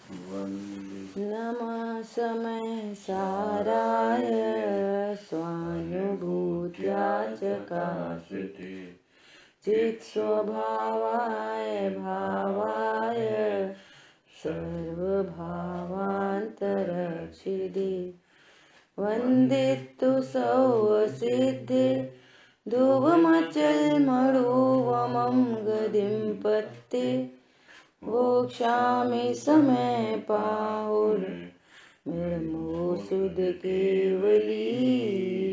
नमः समय साराय स्वानुभूत्या चकाशिते चित्स्वभावाय भावाय सर्वभावान्तरक्षिदे वन्दितु सौसिद्धे धुवमचलमणुवमं गतिं पत्ते वोक्षामि समय पाहुर्मिर्मोसुद केवली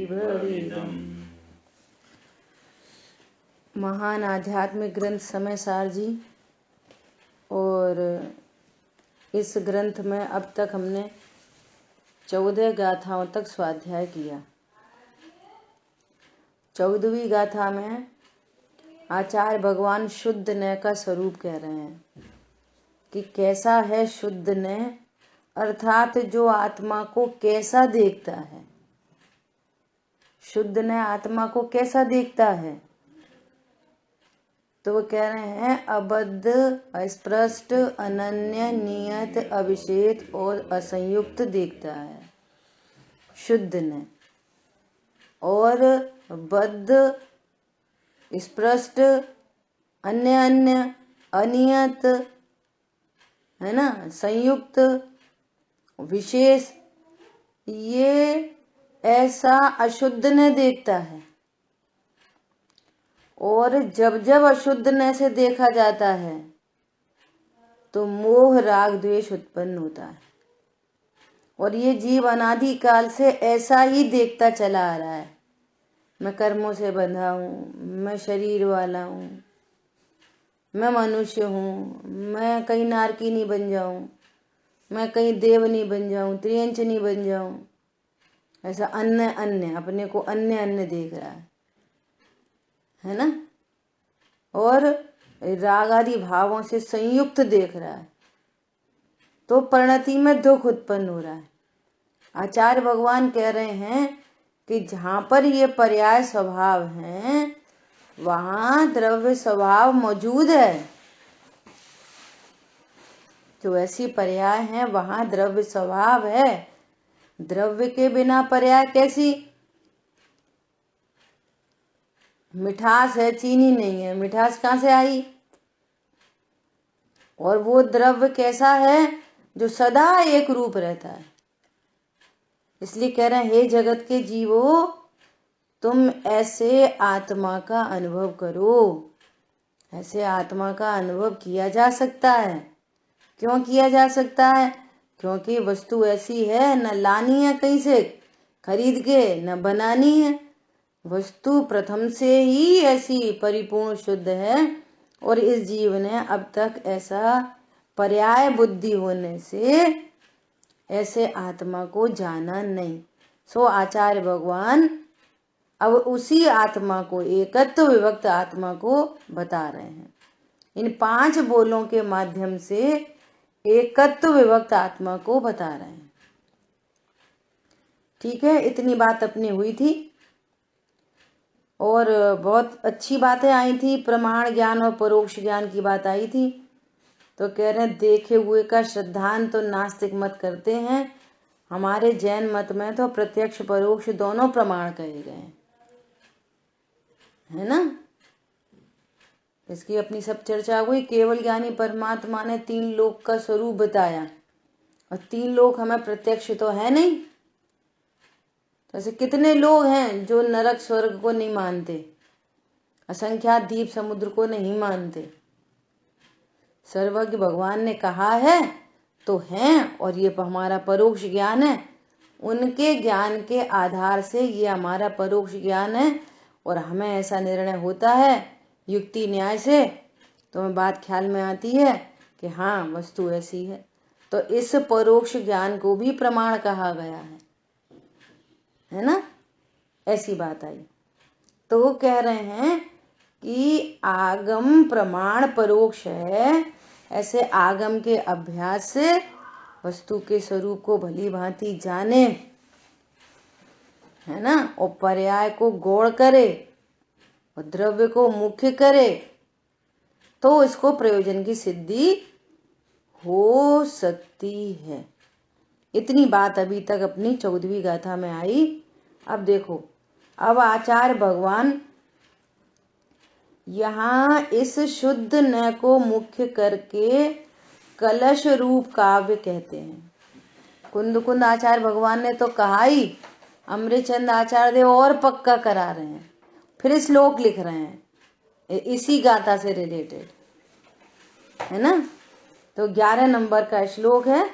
भविदम्। महान आध्यात्मिक ग्रंथ समय सार जी। और इस ग्रंथ में अब तक हमने 14 गाथाओं तक स्वाध्याय किया। 14वीं गाथा में आचार्य भगवान शुद्ध न का स्वरूप कह रहे हैं कि कैसा है शुद्ध न, अर्थात जो आत्मा को कैसा देखता है। शुद्ध न आत्मा को कैसा देखता है, तो वो कह रहे हैं अबद्ध, अस्पृष्ट, अनन्य, नियत, अविशेष और असंयुक्त देखता है शुद्ध न। और बद्ध, स्पृष्ट, अन्य, अनियत, है ना, संयुक्त, विशेष, ये ऐसा अशुद्ध न देखता है। और जब जब अशुद्ध न से देखा जाता है तो मोह राग द्वेष उत्पन्न होता है। और ये जीव अनादि काल से ऐसा ही देखता चला आ रहा है। मैं कर्मों से बंधा हूँ, मैं शरीर वाला हूँ, मैं मनुष्य हूँ, मैं कहीं नारकीनी बन जाऊं, मैं कहीं देवनी बन जाऊं, त्रियंचनी बन जाऊं। ऐसा अन्य अपने को अन्य देख रहा है ना। और राग आदि भावों से संयुक्त देख रहा है, तो परिणति में दुख उत्पन्न हो रहा है। आचार्य भगवान कह रहे हैं कि जहां पर ये पर्याय स्वभाव हैं वहां द्रव्य स्वभाव मौजूद है। जो ऐसी पर्याय हैं वहां द्रव्य स्वभाव है। द्रव्य के बिना पर्याय कैसी? मिठास है, चीनी नहीं है, मिठास कहाँ से आई? और वो द्रव्य कैसा है? जो सदा एक रूप रहता है। इसलिए कह रहे हैं हे जगत के जीवो, तुम ऐसे आत्मा का अनुभव करो। ऐसे आत्मा का अनुभव किया जा सकता है। क्यों किया जा सकता है? क्योंकि वस्तु ऐसी है, न लानी है कहीं से खरीद के, न बनानी है। वस्तु प्रथम से ही ऐसी परिपूर्ण शुद्ध है। और इस जीव ने अब तक ऐसा पर्याय बुद्धि होने से ऐसे आत्मा को जाना नहीं। सो आचार्य भगवान अब उसी आत्मा को, एकत्व विभक्त आत्मा को बता रहे हैं। इन 5 बोलों के माध्यम से एकत्व विभक्त आत्मा को बता रहे हैं। ठीक है, इतनी बात अपनी हुई थी और बहुत अच्छी बातें आई थी। प्रमाण ज्ञान और परोक्ष ज्ञान की बात आई थी। तो कह रहे हैं देखे हुए का श्रद्धांत तो नास्तिक मत करते हैं। हमारे जैन मत में तो प्रत्यक्ष परोक्ष दोनों प्रमाण कहे गए हैं, है ना। इसकी अपनी सब चर्चा हुई। केवल ज्ञानी परमात्मा ने 3 लोक का स्वरूप बताया और 3 लोक हमें प्रत्यक्ष तो है नहीं। तो ऐसे कितने लोग हैं जो नरक स्वर्ग को नहीं मानते, असंख्यात द्वीप समुद्र को नहीं मानते। सर्वज्ञ भगवान ने कहा है तो हैं, और ये हमारा परोक्ष ज्ञान है। उनके ज्ञान के आधार से ये हमारा परोक्ष ज्ञान है। और हमें ऐसा निर्णय होता है युक्ति न्याय से, तो हमें बात ख्याल में आती है कि हाँ वस्तु ऐसी है। तो इस परोक्ष ज्ञान को भी प्रमाण कहा गया है ना। ऐसी बात आई। तो वो कह रहे हैं कि आगम प्रमाण परोक्ष है। ऐसे आगम के अभ्यास से वस्तु के स्वरूप को भली भांति जाने, है ना, और पर्याय को गौण करे और द्रव्य को मुख्य करे, तो इसको प्रयोजन की सिद्धि हो सकती है। इतनी बात अभी तक अपनी 14वीं गाथा में आई। अब देखो, अब आचार्य भगवान यहाँ इस शुद्ध न को मुख्य करके कलश रूप काव्य कहते हैं। कुंद कुंद आचार्य भगवान ने तो कहा ही, अमृतचंद आचार्य देव और पक्का करा रहे हैं, फिर श्लोक लिख रहे हैं इसी गाथा से रिलेटेड, है ना। तो 11 नंबर का श्लोक है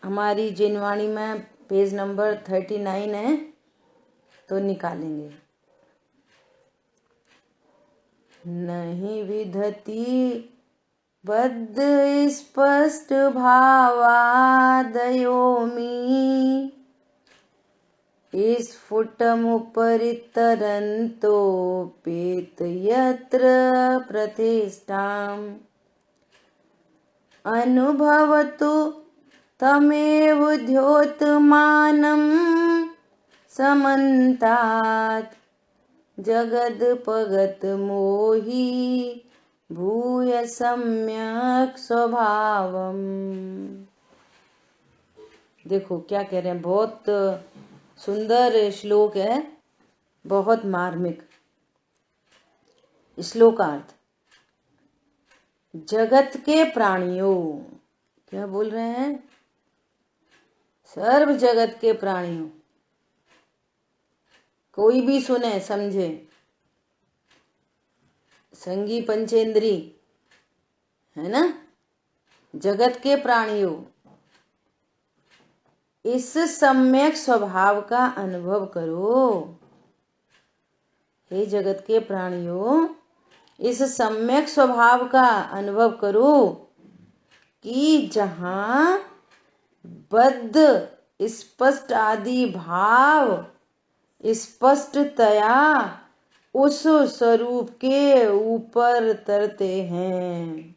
हमारी जिनवाणी में, पेज नंबर 39 है, तो निकालेंगे। नहीं विधति बद्ध स्पष्ट भावादयोमी स्फुटमुपरि तरन्तोपेत यत्र प्रतिष्ठाम् अनुभवतु तमेव द्योतमानं समन्तात् जगदपगत मोहि भूय सम्यक स्वभावम। देखो क्या कह रहे हैं, बहुत सुंदर श्लोक है, बहुत मार्मिक। श्लोकार्थ, जगत के प्राणियों, क्या बोल रहे हैं, सर्व जगत के प्राणियों, कोई भी सुने समझे, संगी पंचेंद्री, है ना, जगत के प्राणियों, इस सम्यक स्वभाव का अनुभव करो। हे जगत के प्राणियों, इस सम्यक स्वभाव का अनुभव करो कि जहां बद्ध स्पष्ट आदि भाव स्पष्टतया उस स्वरूप के ऊपर तरते हैं,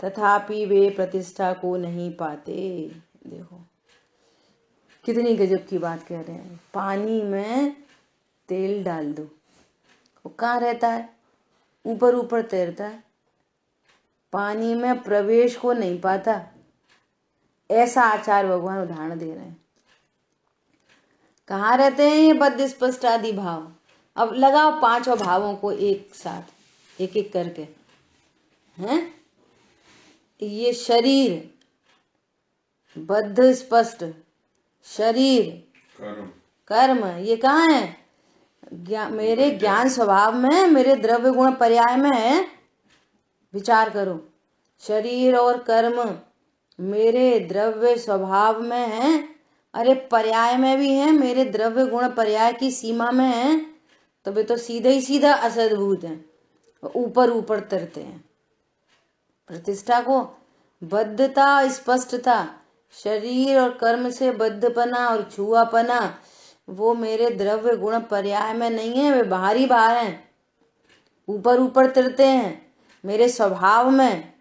तथापि वे प्रतिष्ठा को नहीं पाते। देखो कितनी गजब की बात कह रहे हैं। पानी में तेल डाल दो, वो कहाँ रहता है, ऊपर ऊपर तैरता है, पानी में प्रवेश को नहीं पाता। ऐसा आचार्य भगवान उदाहरण दे रहे हैं। कहाँ रहते हैं ये बद्ध स्पष्ट आदि भाव। अब लगाओ पांचों भावों को एक साथ, एक एक करके, हैं। ये शरीर बद्ध स्पष्ट, शरीर कर्म, ये कहाँ है, मेरे ज्ञान स्वभाव में, मेरे द्रव्य गुण पर्याय में है। विचार करो, शरीर और कर्म मेरे द्रव्य स्वभाव में है, अरे पर्याय में भी है, मेरे द्रव्य गुण पर्याय की सीमा में है, तो वे तो सीधे ही सीधा असद्भूत हैं, ऊपर ऊपर तरते हैं। प्रतिष्ठा को, बद्धता स्पष्टता, शरीर और कर्म से बद्धपना और छुआपना, वो मेरे द्रव्य गुण पर्याय में नहीं है, वे बाहर ही बाहर हैं, ऊपर ऊपर तरते हैं, मेरे स्वभाव में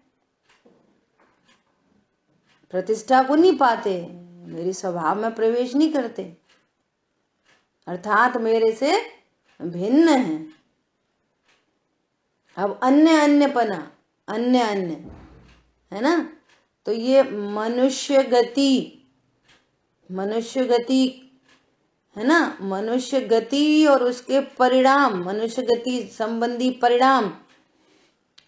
प्रतिष्ठा को नहीं पाते, मेरे स्वभाव में प्रवेश नहीं करते, अर्थात मेरे से भिन्न है। अब अन्य अन्यपना, अन्य अन्य, है ना, तो ये मनुष्य गति है ना, मनुष्य गति और उसके परिणाम, मनुष्य गति संबंधी परिणाम,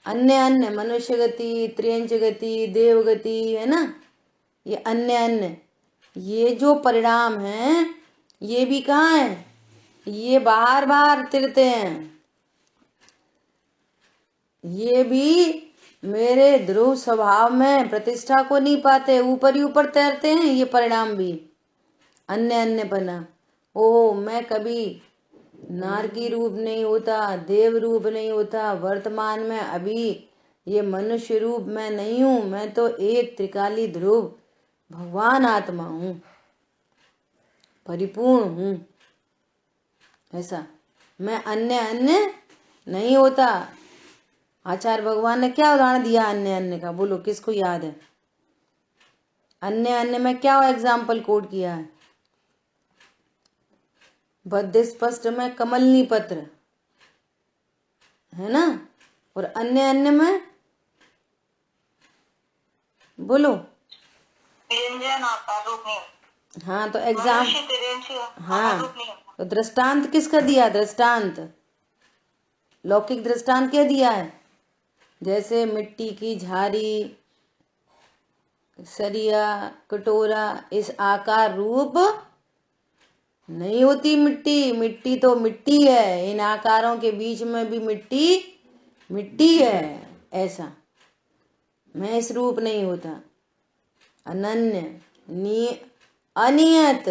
अन्य अन्य, मनुष्य गति, त्रियंच गति, देव गति, है ना, ये अन्य अन्य, ये जो परिणाम हैं, ये भी कहाँ है, ये बाहर बाहर तिरते हैं, ये भी मेरे ध्रुव स्वभाव में प्रतिष्ठा को नहीं पाते, ऊपर ही ऊपर तैरते हैं, ये परिणाम भी अन्य अन्य बना। ओ मैं कभी नारकी रूप नहीं होता, देव रूप नहीं होता, वर्तमान में अभी ये मनुष्य रूप में नहीं हूं, मैं तो एक त्रिकाली ध्रुव भगवान आत्मा हूं, परिपूर्ण हूं, ऐसा मैं अन्य अन्य नहीं होता। आचार्य भगवान ने क्या उदाहरण दिया अन्य अन्य का, बोलो किसको याद है, अन्य अन्य में क्या एग्जाम्पल कोट किया है। बद्ध स्पष्ट में कमलनी पत्र, है ना, और अन्य अन्य में बोलो। व्यंजन आकार रूप नहीं। हाँ तो एग्जाम, मनुष्य तिर्यंशी आकार हाँ रूप नहीं। तो दृष्टांत किसका दिया? दृष्टांत लौकिक दृष्टांत क्या दिया है? जैसे मिट्टी की झारी, सरिया, कटोरा, इस आकार रूप नहीं होती मिट्टी। मिट्टी तो मिट्टी है, इन आकारों के बीच में भी मिट्टी मिट्टी है। ऐसा मैं इस रूप नहीं होता। अनन्य, अनियत,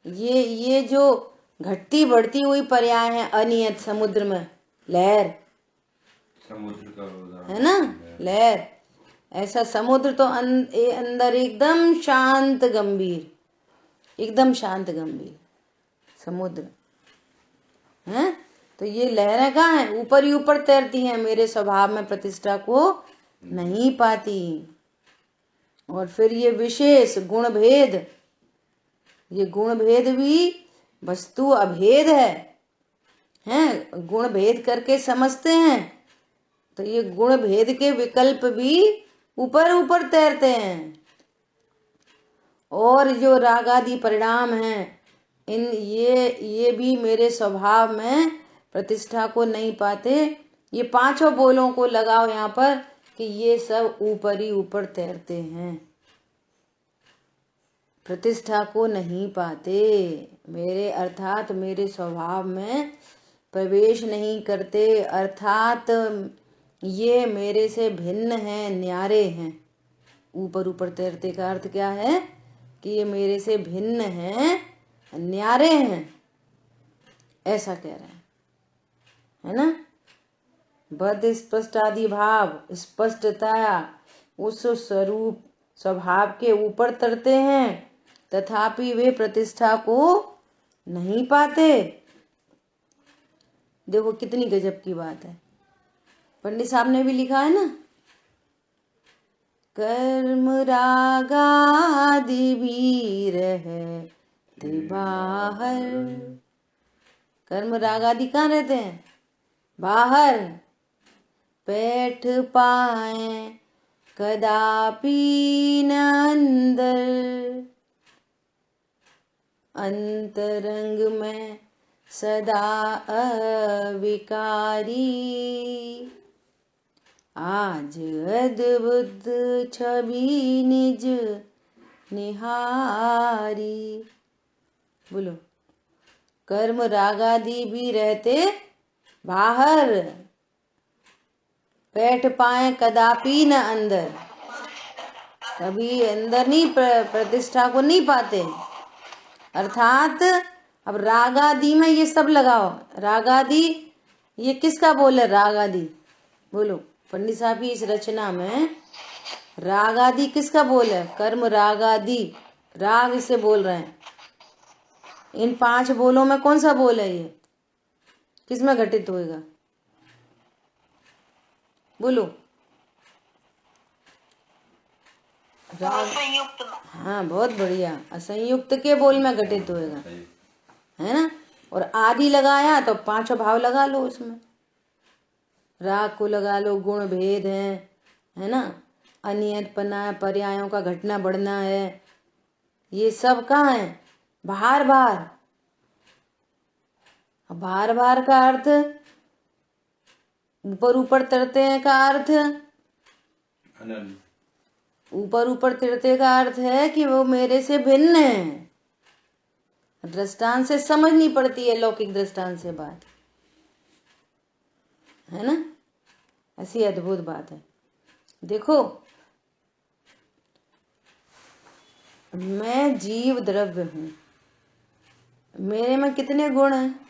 ये जो घटती बढ़ती हुई पर्याय है। अनियत समुद्र में लहर, समुद्र का उदाहरण है ना, लहर। ऐसा समुद्र तो अंदर एकदम शांत गंभीर, एकदम शांत गंभीर समुद्र है। तो ये लहरें कहाँ हैं? ऊपर ही ऊपर तैरती हैं, मेरे स्वभाव में प्रतिष्ठा को नहीं पाती। और फिर ये विशेष गुण भेद, ये गुण भेद भी वस्तु अभेद है, गुण भेद करके समझते हैं। तो ये गुण भेद के विकल्प भी ऊपर ऊपर तैरते हैं। और जो रागादि परिणाम हैं, ये भी मेरे स्वभाव में प्रतिष्ठा को नहीं पाते। ये पांचों बोलों को लगाओ यहाँ पर कि ये सब ऊपर ही ऊपर तैरते हैं, प्रतिष्ठा को नहीं पाते, मेरे अर्थात मेरे स्वभाव में प्रवेश नहीं करते, अर्थात ये मेरे से भिन्न हैं, न्यारे हैं। ऊपर ऊपर तैरते का अर्थ क्या है? कि ये मेरे से भिन्न हैं, न्यारे हैं, ऐसा कह रहे हैं, है ना। बद स्पष्ट आदि भाव स्पष्टता उस स्वरूप स्वभाव के ऊपर तरते हैं, तथापि वे प्रतिष्ठा को नहीं पाते। देखो कितनी गजब की बात है। पंडित साहब ने भी लिखा है ना, कर्म रागादि भी रहते बाहर। कर्म रागादि कहाँ रहते हैं? बाहर। बैठ पाए कदापि न अंदर, अंतरंग में सदा अविकारी। आज अद्भुत छवि निज निहारी। बोलो, कर्म रागादि भी रहते बाहर, बैठ पाए कदापि न अंदर, कभी अंदर नहीं, प्रतिष्ठा को नहीं पाते। अर्थात अब रागादि में ये सब लगाओ। रागादि ये किसका बोल है? रागादि बोलो। पंडित साहब की इस रचना में रागादि किसका बोल है? कर्म रागादि, राग से बोल रहे हैं। इन पांच बोलों में कौन सा बोल है? ये किसमें घटित होएगा? बोलो। असंयुक्त। हाँ बहुत बढ़िया, असंयुक्त के बोल में घटित होएगा, है ना। और आदि लगाया तो पांचों भाव लगा लो उसमें, राग को लगा लो, गुण भेद है ना, अनियत पना, पर्यायों का घटना बढ़ना है, ये सब कहाँ है? बाहर बाहर। बाहर बाहर का अर्थ, ऊपर ऊपर तरते हैं का अर्थ, ऊपर ऊपर तिरते का अर्थ है कि वो मेरे से भिन्न है। दृष्टांत से समझनी पड़ती है, लौकिक दृष्टांत से बात, है ना। ऐसी अद्भुत बात है। देखो, मैं जीव द्रव्य हूं, मेरे में कितने गुण हैं?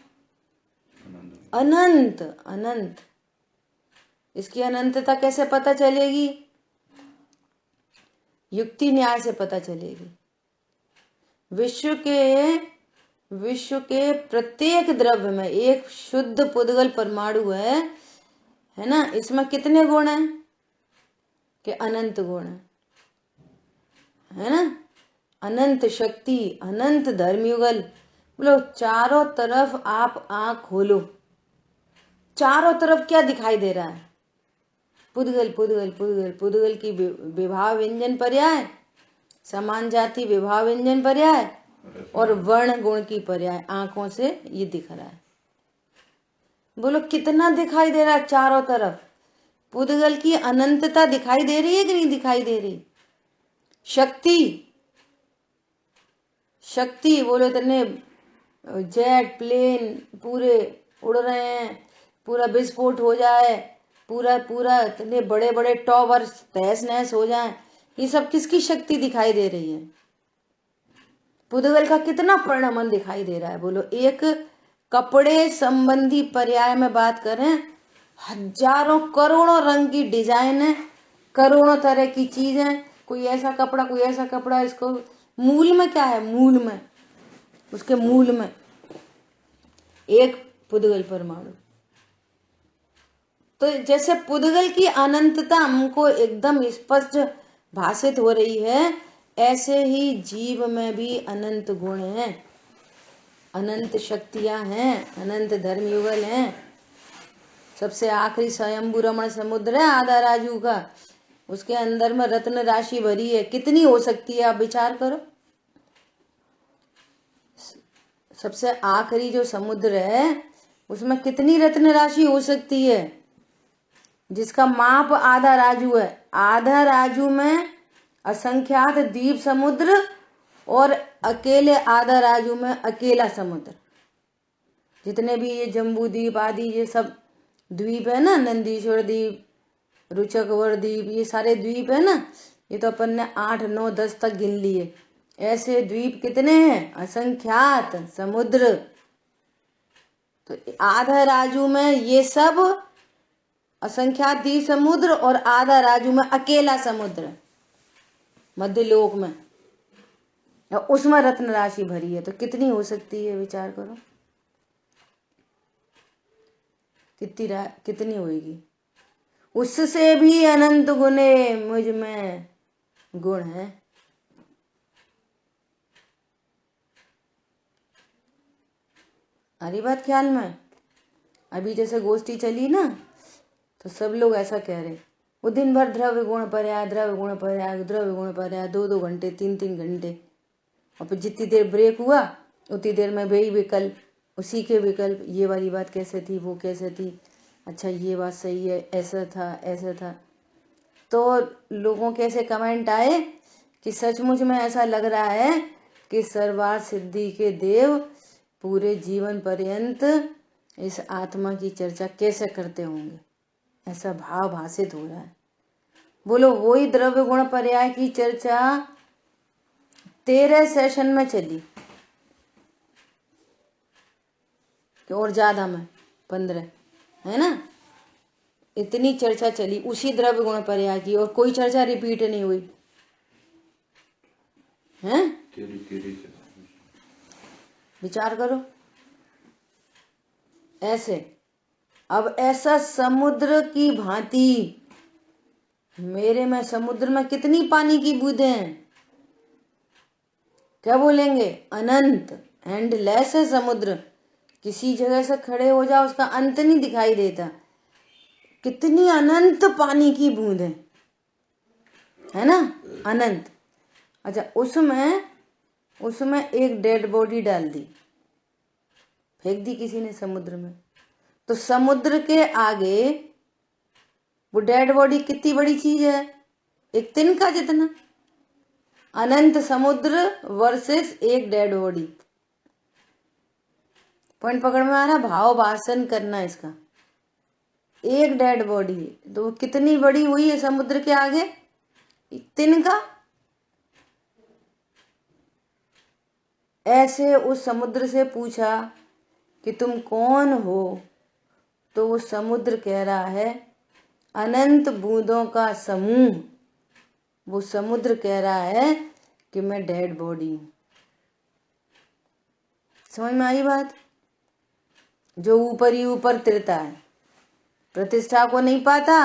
अनंत अनंत। इसकी अनंतता कैसे पता चलेगी? युक्ति न्याय से पता चलेगी। विश्व के प्रत्येक द्रव्य में एक शुद्ध पुद्गल परमाणु है ना, इसमें कितने गुण हैं? कि अनंत गुण है ना, अनंत शक्ति, अनंत धर्मयुगल। बोलो, चारों तरफ आप आंख खोलो, चारों तरफ क्या दिखाई दे रहा है? पुद्गल पुद्गल पुद्गल पुद्गल की विभाव व्यंजन पर्याय, समान जाति विभाव व्यंजन पर्याय और वर्ण गुण की पर्याय आंखों से ये दिख रहा है। बोलो कितना दिखाई दे रहा है चारों तरफ। पुद्गल की अनंतता दिखाई दे रही है कि नहीं दिखाई दे रही? शक्ति शक्ति बोलो इतने जेट प्लेन पूरे उड़ रहे हैं, पूरा विस्फोट हो जाए, पूरा पूरा इतने बड़े बड़े टॉवर तहस नहस हो जाए, ये सब किसकी शक्ति दिखाई दे रही है? पुद्गल का कितना परिणमन दिखाई दे रहा है। बोलो एक कपड़े संबंधी पर्याय में बात करें, हजारों करोड़ों रंग की डिजाइन है, करोड़ों तरह की चीजें, कोई ऐसा कपड़ा कोई ऐसा कपड़ा। इसको मूल में क्या है? मूल में उसके मूल में एक पुद्गल परमाणु। तो जैसे पुद्गल की अनंतता हमको एकदम स्पष्ट भाषित हो रही है, ऐसे ही जीव में भी अनंत गुण हैं, अनंत शक्तियां हैं, अनंत धर्म युगल हैं। सबसे आखिरी स्वयंभू रमण समुद्र है आधा राजू का, उसके अंदर में रत्न राशि भरी है। कितनी हो सकती है आप विचार करो। सबसे आखिरी जो समुद्र है उसमें कितनी रत्न राशि हो सकती है, जिसका माप आधा राजू है। आधा राजू में असंख्यात द्वीप समुद्र और अकेले आधा राजू में अकेला समुद्र। जितने भी ये जम्बू द्वीप आदि ये सब द्वीप है ना, नंदीश्वर द्वीप, रुचकवर द्वीप, ये सारे द्वीप है ना, ये तो अपन ने 8 9 10 तक गिन लिए। ऐसे द्वीप कितने हैं? असंख्यात समुद्र। तो आधा राजू में ये सब असंख्यात द्वीप समुद्र और आधा राजू में अकेला समुद्र मध्यलोक में, उसमें रत्न राशि भरी है। तो कितनी हो सकती है विचार करो, कितनी होगी? उससे भी अनंत गुणे मुझ में गुण है। अरे बात ख्याल में। अभी जैसे गोष्ठी चली ना, तो सब लोग ऐसा कह रहे, वो दिन भर द्रव्य गुण पर्याय द्रव्य गुण पर्याय द्रव्य गुण पर्याय 2 घंटे 3 घंटे, और फिर जितनी देर ब्रेक हुआ उतनी देर में वही विकल्प, उसी के विकल्प, ये वाली बात कैसे थी, वो कैसे थी, अच्छा ये बात सही है, ऐसा था ऐसा था। तो लोगों के ऐसे कमेंट आए कि सचमुच में ऐसा लग रहा है कि सर्वार्थ सिद्धि के देव पूरे जीवन पर्यंत इस आत्मा की चर्चा कैसे करते होंगे, ऐसा भाव भाषित हो रहा है। बोलो वही द्रव्य गुण पर्याय की चर्चा 13 सेशन में चली, और ज्यादा में 15 है ना, इतनी चर्चा चली उसी द्रव्य गुण पर्याय की, और कोई चर्चा रिपीट नहीं हुई है। विचार करो ऐसे। अब ऐसा समुद्र की भांति मेरे में समुद्र में कितनी पानी की बूंदें हैं? क्या बोलेंगे? अनंत, एंडलेस है समुद्र। किसी जगह से खड़े हो जाओ उसका अंत नहीं दिखाई देता। कितनी अनंत पानी की बूंदें है ना, अनंत। अच्छा उसमें एक डेड बॉडी डाल दी, फेंक दी किसी ने समुद्र में, तो समुद्र के आगे वो डेड बॉडी कितनी बड़ी चीज है? एक तिनका जितना। अनंत समुद्र वर्सेस एक डेड बॉडी। पॉइंट पकड़ में आ रहा? भाव भाषण करना इसका। एक डेड बॉडी तो कितनी बड़ी हुई है समुद्र के आगे? तिनका। ऐसे उस समुद्र से पूछा कि तुम कौन हो, तो वो समुद्र कह रहा है अनंत बूंदों का समूह। वो समुद्र कह रहा है कि मैं डेड बॉडी हूं। समझ में आई बात? जो ऊपर ही ऊपर तिरता है, प्रतिष्ठा को नहीं पाता।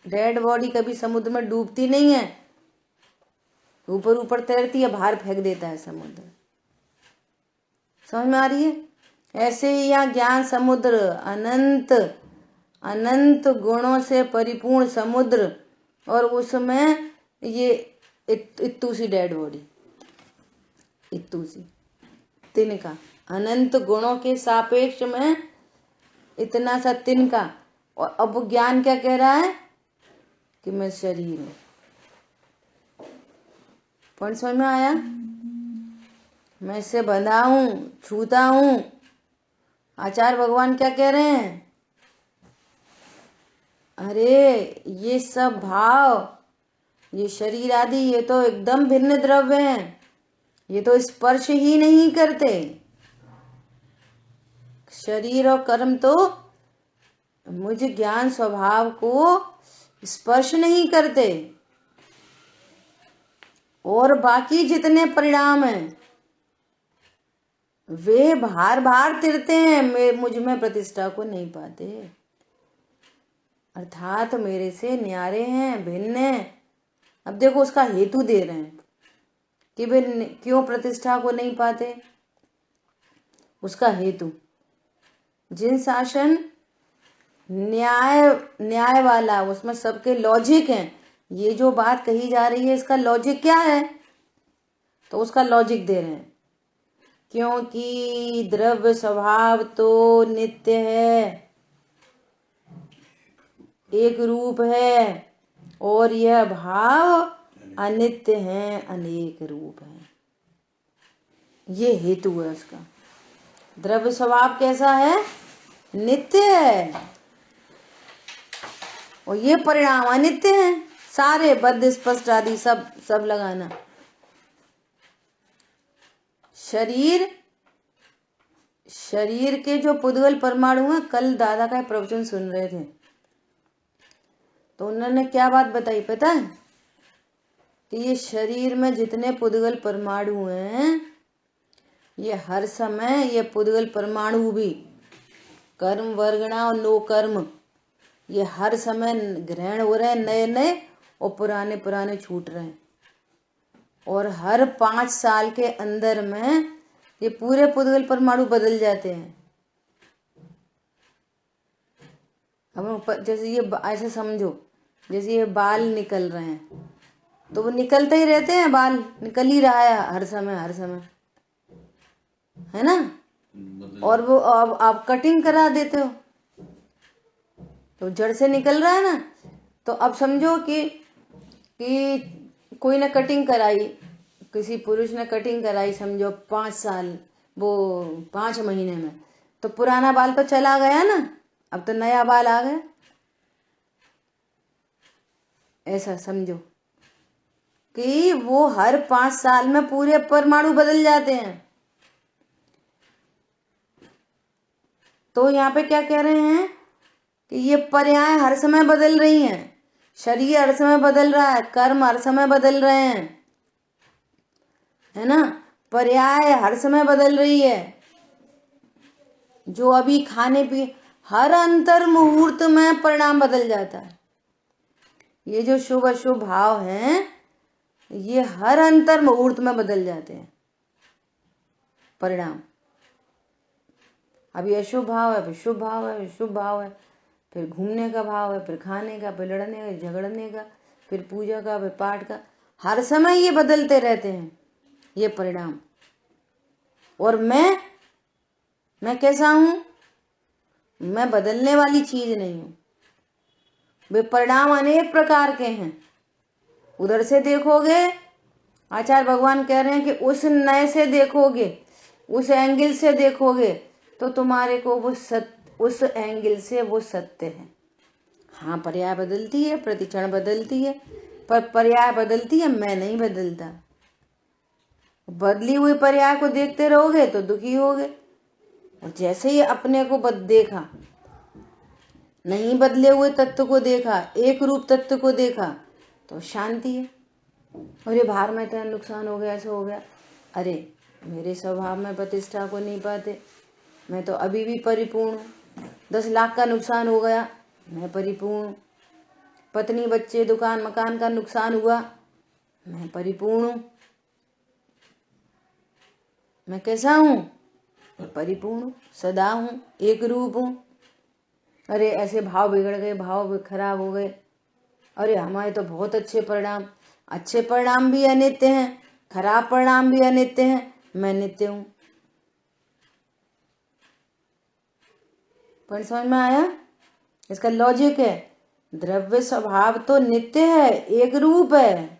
डेड बॉडी कभी समुद्र में डूबती नहीं है, ऊपर ऊपर तैरती है, बाहर फेंक देता है समुद्र। समझ में आ रही है? ऐसे ही यहाँ ज्ञान समुद्र अनंत अनंत गुणों से परिपूर्ण समुद्र और उसमें ये इत्तू सी डेड बॉडी, इत्तू सी तिनका, अनंत गुणों के सापेक्ष में इतना सा तिनका। और अब ज्ञान क्या कह रहा है कि मैं शरीर हूं। पॉइंट समझ में आया? मैं इससे बंधा हूं, छूता हूं। आचार्य भगवान क्या कह रहे हैं? अरे ये सब भाव, ये शरीर आदि, ये तो एकदम भिन्न द्रव्य हैं, ये तो स्पर्श ही नहीं करते। शरीर और कर्म तो मुझ ज्ञान स्वभाव को स्पर्श नहीं करते, और बाकी जितने परिणाम हैं वे बार बार तिरते हैं, मुझ में प्रतिष्ठा को नहीं पाते, अर्थात मेरे से न्यारे हैं, भिन्न हैं। अब देखो उसका हेतु दे रहे हैं कि वे क्यों प्रतिष्ठा को नहीं पाते। उसका हेतु, जिन शासन न्याय वाला, उसमें सबके लॉजिक हैं। ये जो बात कही जा रही है इसका लॉजिक क्या है, तो उसका लॉजिक दे रहे हैं। क्योंकि द्रव्य स्वभाव तो नित्य है, एक रूप है, और यह भाव अनित्य है, अनेक रूप है। ये हेतु है उसका। द्रव्य स्वभाव कैसा है? नित्य है, और ये परिणाम अनित्य हैं। सारे बद्ध स्पष्ट आदि सब लगाना। शरीर के जो पुद्गल परमाणु हैं, कल दादा का प्रवचन सुन रहे थे तो उन्होंने क्या बात बताई पता है? कि ये शरीर में जितने पुद्गल परमाणु हैं, ये हर समय ये पुद्गल परमाणु भी कर्म वर्गणा और नो कर्म, ये हर समय ग्रहण हो रहे हैं, नए नए, और पुराने पुराने छूट रहे हैं। और हर 5 साल के अंदर में ये पूरे पुद्गल परमाणु बदल जाते हैं। अब जैसे ये ऐसे समझो, जैसे ये बाल निकल रहे हैं तो वो निकलते ही रहते हैं, बाल निकल ही रहा है हर समय, है ना? और वो अब आप कटिंग करा देते हो तो जड़ से निकल रहा है ना। तो अब समझो कि कोई ने कटिंग कराई, किसी पुरुष ने कटिंग कराई, समझो 5 साल, वो 5 महीने में, तो पुराना बाल तो चला गया ना, अब तो नया बाल आ गया। ऐसा समझो कि वो हर 5 साल में पूरे परमाणु बदल जाते हैं। तो यहाँ पे क्या कह रहे हैं कि ये पर्याय हर समय बदल रही हैं, शरीर हर समय बदल रहा है, कर्म हर समय बदल रहे हैं, है ना? पर्याय हर समय बदल रही है। जो अभी खाने पी, हर अंतर मुहूर्त में परिणाम बदल जाता है। ये जो शुभ अशुभ भाव हैं, ये हर अंतर मुहूर्त में बदल जाते हैं परिणाम। अभी अशुभ भाव है, फिर शुभ भाव है, फिर शुभ भाव है, फिर घूमने का भाव है, फिर खाने का, फिर लड़ने का, झगड़ने का, फिर पूजा का, फिर पाठ का, हर समय ये बदलते रहते हैं ये परिणाम। और मैं कैसा हूं? मैं बदलने वाली चीज नहीं हूं। वे परिणाम अनेक प्रकार के हैं। उधर से देखोगे, आचार्य भगवान कह रहे हैं कि उस नए से देखोगे, उस एंगल से देखोगे तो तुम्हारे को वो उस एंगल से वो सत्य है। हाँ, पर्याय बदलती है, प्रतिक्षण बदलती है, पर पर्याय बदलती है, मैं नहीं बदलता। बदली हुई पर्याय को देखते रहोगे तो दुखी होगे, और जैसे ही अपने को देखा, नहीं बदले हुए तत्व को देखा, एक रूप तत्व को देखा, तो शांति है। अरे बाहर में इतना नुकसान हो गया, ऐसा हो गया, अरे मेरे स्वभाव में प्रतिष्ठा को नहीं पाते, मैं तो अभी भी परिपूर्ण हूँ। 10 लाख का नुकसान हो गया, मैं परिपूर्ण हूँ। पत्नी बच्चे दुकान मकान का नुकसान हुआ, मैं परिपूर्ण हूँ। मैं कैसा हूँ? परिपूर्ण हूँ, सदा हूँ, एक रूप हूँ। अरे ऐसे भाव बिगड़ गए, भाव खराब हो गए, अरे हमारे तो बहुत अच्छे परिणाम भी अनित्य हैं, खराब परिणाम भी अनित्य हैं, मैं नित्य हूं। पर समझ में आया? इसका लॉजिक है, द्रव्य स्वभाव तो नित्य है, एक रूप है।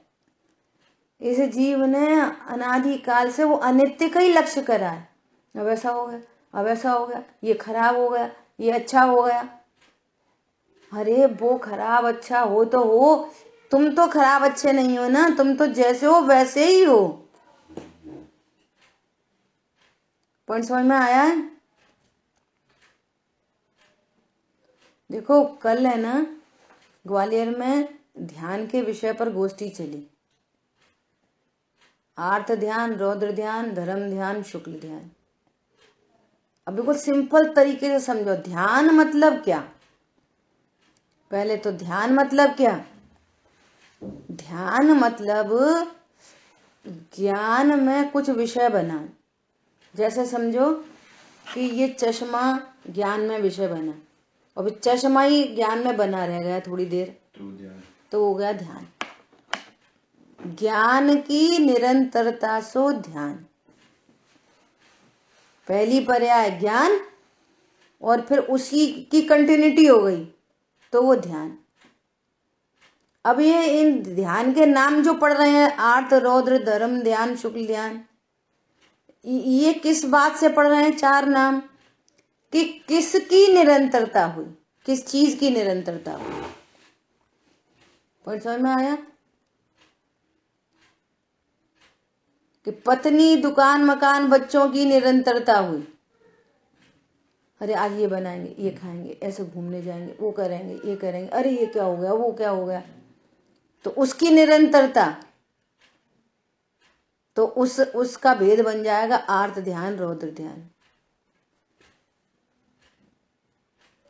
इस जीव ने अनादि काल से वो अनित्य का ही लक्ष्य करा है। अब ऐसा हो गया, अब ऐसा हो गया, ये खराब हो गया, ये अच्छा हो गया। अरे वो खराब अच्छा हो तो हो, तुम तो खराब अच्छे नहीं हो ना, तुम तो जैसे हो वैसे ही हो। पॉइंट समझ में आया है? देखो कल है ना ग्वालियर में ध्यान के विषय पर गोष्ठी चली, आर्त ध्यान, रौद्र ध्यान, धर्म ध्यान, शुक्ल ध्यान। अब बिल्कुल सिंपल तरीके से समझो, ध्यान मतलब क्या। पहले तो ध्यान मतलब क्या? ध्यान मतलब ज्ञान में कुछ विषय बना। जैसे समझो कि ये चश्मा ज्ञान में विषय बना, और चश्मा ही ज्ञान में बना रह गया थोड़ी देर, तो हो गया ध्यान। ज्ञान की निरंतरता सो ध्यान। पहली पर्याय ज्ञान और फिर उसी की कंटिन्यूटी हो गई तो वो ध्यान। अब ये इन ध्यान के नाम जो पढ़ रहे हैं, आर्त, रौद्र, धर्म ध्यान, शुक्ल ध्यान, ये किस बात से पढ़ रहे हैं? चार नाम कि किसकी निरंतरता हुई, किस चीज की निरंतरता हुई। पॉइंट समझ में आया? कि पत्नी, दुकान, मकान, बच्चों की निरंतरता हुई। अरे आज ये बनाएंगे, ये खाएंगे, ऐसे घूमने जाएंगे, वो करेंगे, ये करेंगे, अरे ये क्या हो गया, वो क्या हो गया, तो उसकी निरंतरता, तो उसका भेद बन जाएगा आर्त ध्यान, रौद्र ध्यान।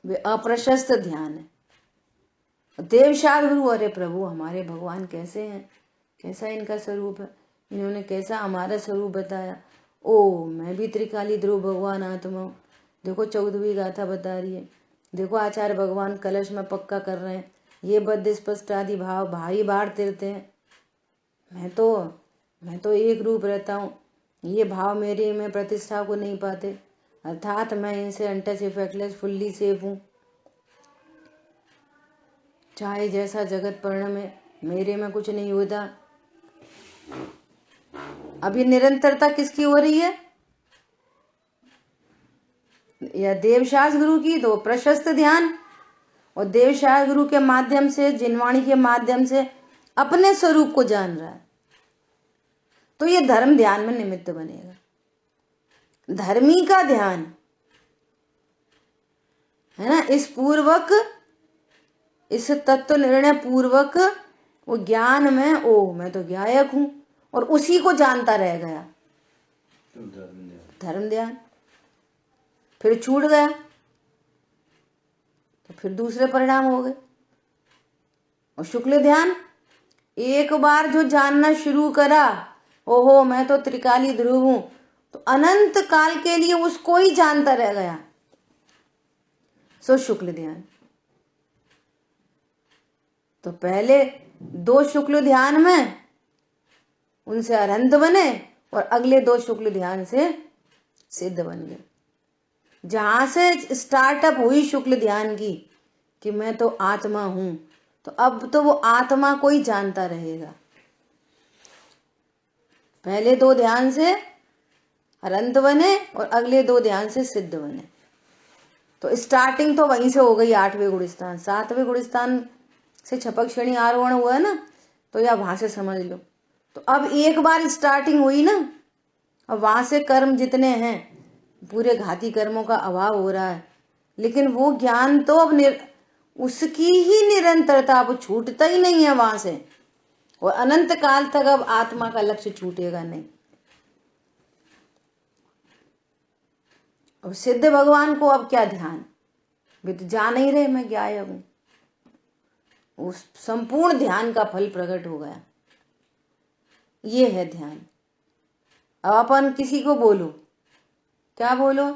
वे अप्रशस्त ध्यान है। देवशाद गुरु, अरे प्रभु हमारे भगवान कैसे हैं, कैसा इनका स्वरूप है, इन्होंने कैसा हमारा स्वरूप बताया। ओ मैं भी त्रिकाली ध्रुव भगवान आत्मा हूँ। देखो 14वीं गाथा बता रही है, देखो आचार्य भगवान कलश में पक्का कर रहे हैं, ये बद्ध स्पष्ट आदि भाव भाई बाढ़ तिरते हैं। मैं तो एक रूप रहता हूँ, ये भाव मेरे में प्रतिष्ठा को नहीं पाते, अर्थात मैं इनसे अनटच इफेक्टलेस फुल्ली सेफ हूँ। चाहे जैसा जगत पर्ण में, मेरे में कुछ नहीं होता। अब ये निरंतरता किसकी हो रही है? या देवशास गुरु की, तो प्रशस्त ध्यान, और देवशास गुरु के माध्यम से, जिनवाणी के माध्यम से अपने स्वरूप को जान रहा है, तो ये धर्म ध्यान में निमित्त बनेगा। धर्मी का ध्यान है ना, इस पूर्वक, इस तत्व निर्णय पूर्वक वो ज्ञान में, ओ मैं तो ज्ञायक हूं, और उसी को जानता रह गया, धर्म ध्यान। फिर छूट गया तो फिर दूसरे परिणाम हो गए। और शुक्ल ध्यान, एक बार जो जानना शुरू करा, ओहो मैं तो त्रिकाली ध्रुव हूं, तो अनंत काल के लिए उसको ही जानता रह गया, सो शुक्ल ध्यान। तो पहले दो शुक्ल ध्यान में उनसे अरहंत बने, और अगले दो शुक्ल ध्यान से सिद्ध बन गए। जहां से स्टार्टअप हुई शुक्ल ध्यान की कि मैं तो आत्मा हूं, तो अब तो वो आत्मा को ही जानता रहेगा। पहले दो ध्यान से अरहंत बने और अगले दो ध्यान से सिद्ध बने, तो स्टार्टिंग तो वहीं से हो गई 8वें गुणस्थान। 7वें गुणस्थान से छपक श्रेणी आरोहण हुआ है ना, तो या वहां से समझ लो। तो अब एक बार स्टार्टिंग हुई ना, अब वहां से कर्म जितने हैं, पूरे घाती कर्मों का अभाव हो रहा है, लेकिन वो ज्ञान तो अब उसकी ही निरंतरता अब छूटता ही नहीं है वहां से, और अनंत काल तक अब आत्मा का लक्ष्य छूटेगा नहीं। अब सिद्ध भगवान को अब क्या ध्यान, वे तो जान ही रहे मैं ज्ञायक हूं, उस संपूर्ण ध्यान का फल प्रकट हो गया। ये है ध्यान। अब अपन किसी को बोलो, क्या बोलो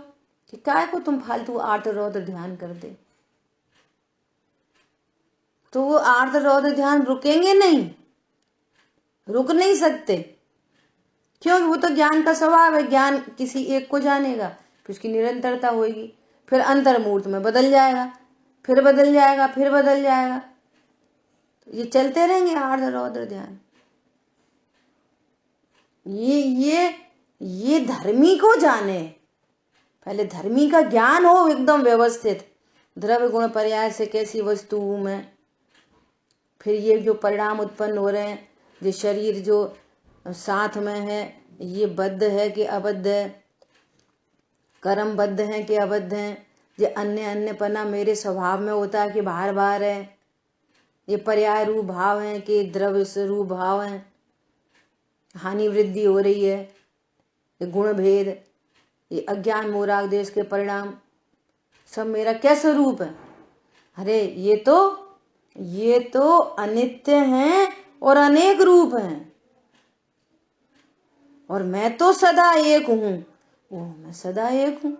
कि काय को तुम फालतू आर्त रौद्र ध्यान कर दे, तो वो आर्द्र रौद्र ध्यान रुकेंगे नहीं, रुक नहीं सकते। क्योंकि वो तो ज्ञान का स्वभाव है, ज्ञान किसी एक को जानेगा, फिर उसकी निरंतरता होगी, फिर अंतर्मूर्त में बदल जाएगा, फिर बदल जाएगा, फिर बदल जाएगा। तो ये चलते रहेंगे आर्द्र रौद्र ध्यान। ये धर्मी को जाने, पहले धर्मी का ज्ञान हो एकदम व्यवस्थित, द्रव्य गुण पर्याय से कैसी वस्तु में, फिर ये जो परिणाम उत्पन्न हो रहे हैं, जो शरीर जो साथ में है, ये बद्ध है कि अबद्ध है, कर्म बद्ध है कि अबद्ध है, ये अन्य अन्यपना मेरे स्वभाव में होता है कि बाहर बाहर है, ये पर्याय रूप भाव है कि द्रव्य स्वरूप भाव है, हानि वृद्धि हो रही है, ये गुण भेद, ये अज्ञान मोराग देश के परिणाम, सब मेरा क्या स्वरूप है? अरे ये तो अनित्य हैं और अनेक रूप हैं, और मैं तो सदा एक हूं। वो मैं सदा एक हूं।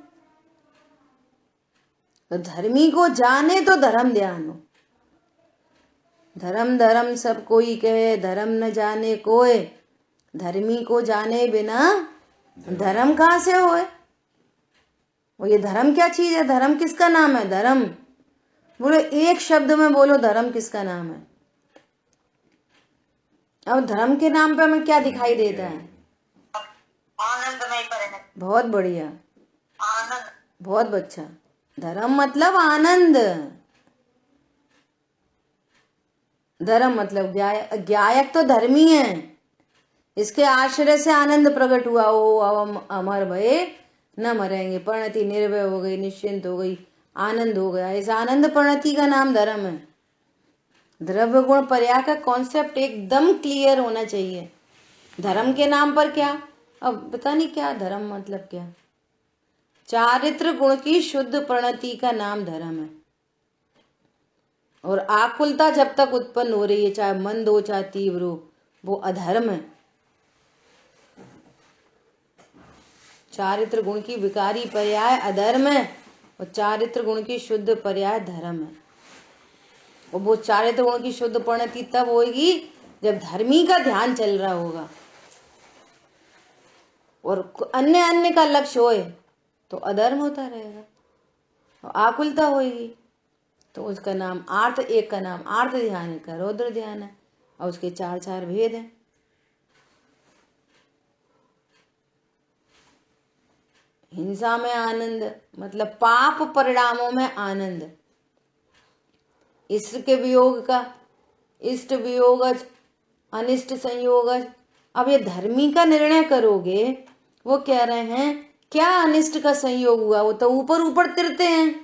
तो धर्मी को जाने तो धर्म ध्यान हो। धर्म धर्म सब कोई कहे, धर्म न जाने कोय, धर्मी को जाने बिना धर्म कहाँ से होए? वो ये धर्म क्या चीज है? धर्म किसका नाम है? धर्म बोलो, एक शब्द में बोलो, धर्म किसका नाम है? अब धर्म के नाम पे हमें क्या दिखाई देता है? बहुत बढ़िया, आनंद, बहुत अच्छा। धर्म मतलब आनंद, धर्म मतलब ज्ञायक तो धर्मी है, इसके आश्रय से आनंद प्रकट हुआ। ओ अब अमर भये न मरेंगे, परिणति निर्भय हो गई, निश्चिंत हो गई, आनंद हो गया। इस आनंद परिणति का नाम धर्म है। द्रव्य गुण पर्याय का कॉन्सेप्ट एकदम क्लियर होना चाहिए। धर्म के नाम पर क्या, अब पता नहीं क्या धर्म मतलब क्या। चारित्र गुण की शुद्ध परिणति का नाम धर्म है। और आकुलता जब तक उत्पन्न हो रही है, चाहे मंद हो चाहे तीव्र हो, वो अधर्म है। चारित्र गुण की विकारी पर्याय अधर्म है, और चारित्र गुण की शुद्ध पर्याय धर्म है। और वो चारित्र गुण की शुद्ध परिणति तब होगी जब धर्मी का ध्यान चल रहा होगा, और अन्य अन्य का लक्ष्य होए तो अधर्म होता रहेगा, और आकुलता होगी तो उसका नाम आर्त, एक का नाम आर्त ध्यान है, का रौद्र ध्यान है, और उसके चार चार भेद हैं। हिंसा में आनंद मतलब पाप परिणामों में आनंद, इष्ट के वियोग का इष्ट वियोगज, अनिष्ट संयोगज। अब ये धर्मी का निर्णय करोगे, वो कह रहे हैं क्या अनिष्ट का संयोग हुआ, वो तो ऊपर ऊपर तिरते हैं।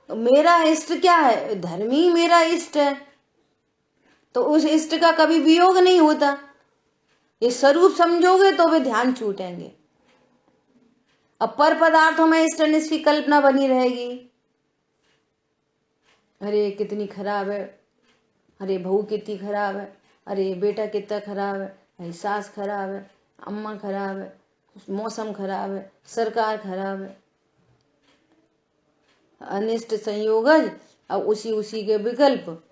मेरा इष्ट क्या है? धर्मी मेरा इष्ट है, तो उस इष्ट का कभी वियोग नहीं होता। ये स्वरूप समझोगे तो वे ध्यान छूटेंगे। अब पर पदार्थों में इष्ट अनिष्ट की कल्पना बनी रहेगी। अरे कितनी खराब है, अरे बहू कितनी खराब है, अरे बेटा कितना खराब है, अरे सास खराब है, अम्मा खराब है, मौसम खराब है, सरकार खराब है। अनिष्ट संयोगज, अब उसी के विकल्प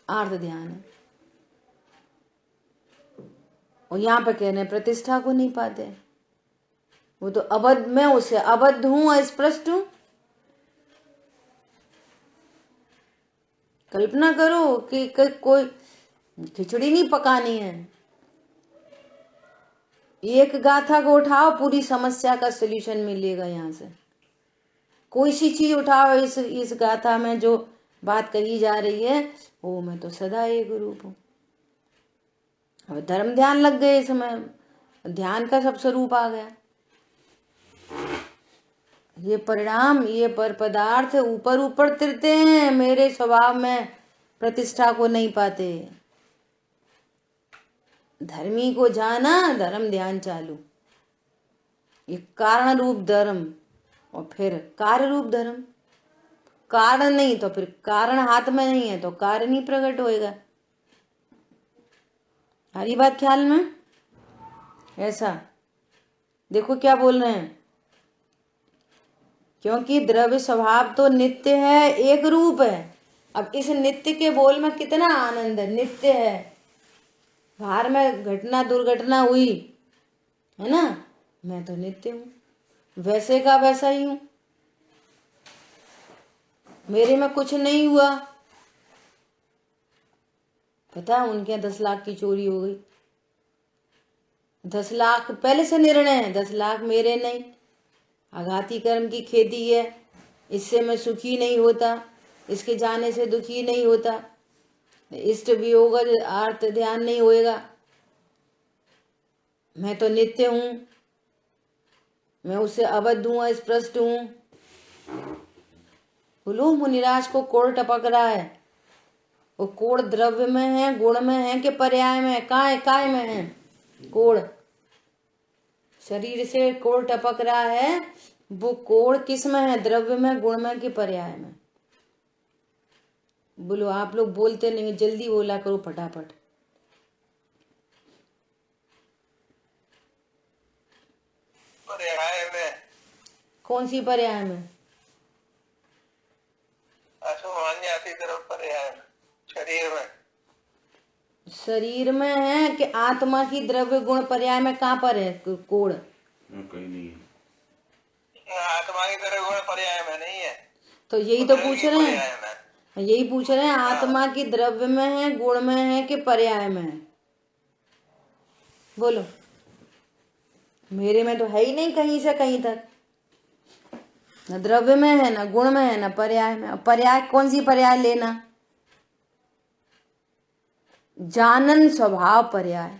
आर्त ध्यान है। और यहाँ पे कह रहे हैं प्रतिष्ठा को नहीं पाते, वो तो अबद्ध, मैं उसे अबद्ध हूं, अस्पष्ट हूं। कल्पना करो कि कोई खिचड़ी नहीं पकानी है, एक गाथा को उठाओ, पूरी समस्या का सलूशन मिलेगा। यहाँ से कोई सी चीज उठाओ, इस गाथा में जो बात कही जा रही है, वो मैं तो सदा एक रूप हूं। अब धर्म ध्यान लग गए, इसमें ध्यान का सब स्वरूप आ गया। ये परिणाम, ये पर पदार्थ ऊपर ऊपर तिरते हैं, मेरे स्वभाव में प्रतिष्ठा को नहीं पाते। धर्मी को जाना, धर्म ध्यान चालू। ये कारण रूप धर्म, और फिर कार्य रूप धर्म। कारण नहीं तो फिर कारण हाथ में नहीं है तो कार्य नहीं प्रकट होएगा। हरी बात ख्याल में? ऐसा देखो क्या बोल रहे हैं, क्योंकि द्रव्य स्वभाव तो नित्य है, एक रूप है। अब इस नित्य के बोल में कितना आनंद है, नित्य है। बाहर में घटना दुर्घटना हुई है ना, मैं तो नित्य हूँ, वैसे का वैसा ही हूँ, मेरे में कुछ नहीं हुआ। पता है उनके 10 लाख की चोरी हो गई, 10 लाख पहले से निर्णय है, 10 लाख मेरे नहीं, आघाती कर्म की खेती है, इससे मैं सुखी नहीं होता, इसके जाने से दुखी नहीं होता, इष्ट भी होगा, आर्त ध्यान नहीं होएगा, मैं तो नित्य हूँ, मैं उससे अबद्ध हूँ, स्पष्ट हूँ। बोलो मुनिराज को कोड़ टपक रहा है, वो कोड़ द्रव्य में है, गुण में है कि पर्याय में है, काय में है कोड़? शरीर से कोड़ टपक रहा है, वो कोड़ किस में है, द्रव्य में, गुण में कि पर्याय में? बोलो, आप लोग बोलते नहीं, जल्दी बोला करो फटाफट। पर्याय में। कौन सी पर्याय में? असमान्याति तरफ पर्याय में, शरीर में। शरीर में है कि आत्मा की द्रव्य गुण पर्याय में? कहाँ पर है कोड़? कहीं नहीं है, आत्मा की तरह गुण पर्याय में नहीं है। तो यही तो पूछ रहे हैं, यही पूछ रहे हैं, आत्मा की द्रव्य में है, गुण में है कि पर्याय में है? बोलो, मेरे में तो है ही नहीं कहीं से कहीं तक, न द्रव्य में है, न गुण में है, न पर्याय में। पर्याय कौन सी पर्याय लेना? जानन स्वभाव पर्याय,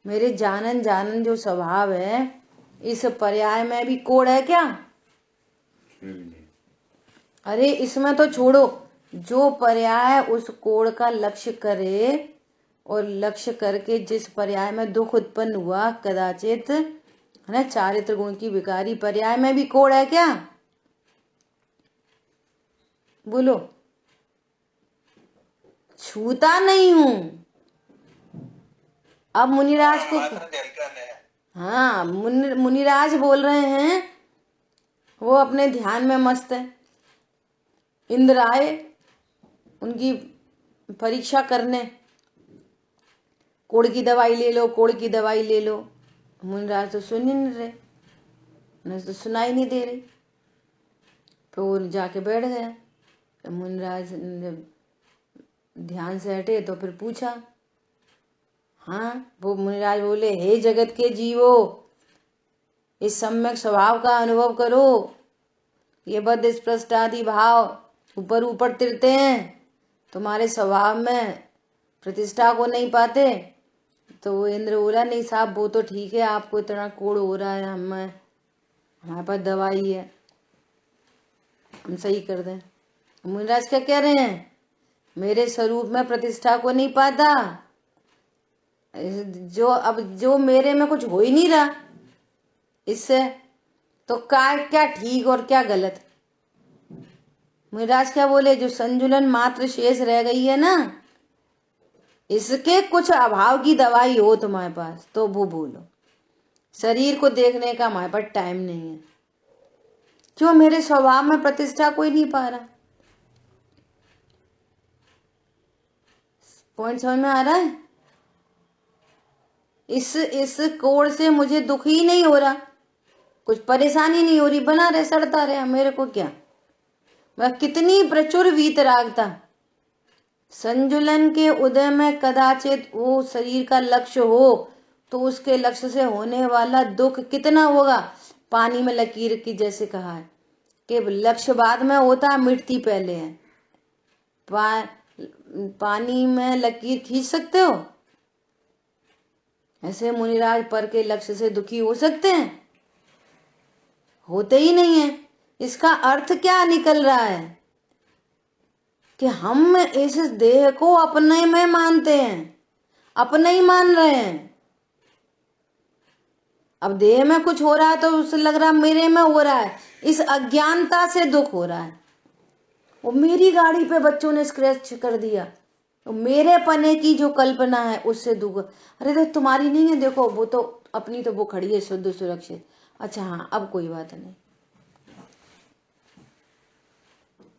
मेरे जानन जो स्वभाव है, इस पर्याय में भी कोड़ है क्या? अरे इसमें तो छोड़ो, जो पर्याय उस कोड़ का लक्ष्य करे और लक्ष्य करके जिस पर्याय में दुख उत्पन्न हुआ कदाचित, है ना, चारित्र गुण की विकारी पर्याय में भी कोड़ है क्या? बोलो, छूता नहीं हूं। अब मुनिराज को, हाँ मुनिराज बोल रहे हैं, वो अपने ध्यान में मस्त है। इंद्र आए उनकी परीक्षा करने, कोड़ की दवाई ले लो, कोड़ की दवाई ले लो। मुनिराज तो सुन ही नहीं रहे, उन्हें तो सुनाई नहीं दे रही। फिर वो जाके बैठ गया। तो मुनिराज जब ध्यान से हटे तो फिर पूछा, हाँ, वो मुनिराज बोले, हे जगत के जीवो, इस सम्यक स्वभाव का अनुभव करो। ये बद्ध स्पृष्ट आदि भाव ऊपर ऊपर तिरते हैं, तुम्हारे स्वभाव में प्रतिष्ठा को नहीं पाते। तो वो इंद्र बोला, नहीं साहब वो तो ठीक है, आपको इतना कोड़ हो रहा है, हमारे पास दवाई है, हम सही कर दें। मुनिराज क्या कह रहे हैं, मेरे स्वरूप में प्रतिष्ठा को नहीं पाता, जो मेरे में कुछ हो ही नहीं रहा, इससे तो क्या ठीक और क्या गलत? मुनिराज क्या बोले, जो संजुलन मात्र शेष रह गई है ना, इसके कुछ अभाव की दवाई हो तुम्हारे पास तो वो बोलो। शरीर को देखने का हमारे पास टाइम नहीं है, क्यों? मेरे स्वभाव में प्रतिष्ठा कोई नहीं पा रहा। पॉइंट समझ में आ रहा है? इस कोड़ से मुझे दुख ही नहीं हो रहा, कुछ परेशानी नहीं हो रही, बना रहे सड़ता रहे, मेरे को क्या? वह कितनी प्रचुर वीतरागता, संजुलन के उदय में कदाचित वो शरीर का लक्ष्य हो तो उसके लक्ष्य से होने वाला दुख कितना होगा। पानी में लकीर की जैसे कहा है कि लक्ष्य बाद में होता, मिटती पहले है। पानी में लकीर खींच सकते हो? ऐसे मुनिराज पर के लक्ष्य से दुखी हो सकते हैं? होते ही नहीं है। इसका अर्थ क्या निकल रहा है कि हम इस देह को अपने में मानते हैं, अपने ही मान रहे हैं। अब देह में कुछ हो रहा है तो उससे लग रहा है मेरे में हो रहा है, इस अज्ञानता से दुख हो रहा है। वो मेरी गाड़ी पे बच्चों ने स्क्रैच कर दिया, तो मेरे पने की जो कल्पना है उससे दुख। अरे तो तुम्हारी नहीं है, देखो वो तो अपनी तो वो खड़ी है शुद्ध सुरक्षित। अच्छा हाँ, अब कोई बात नहीं।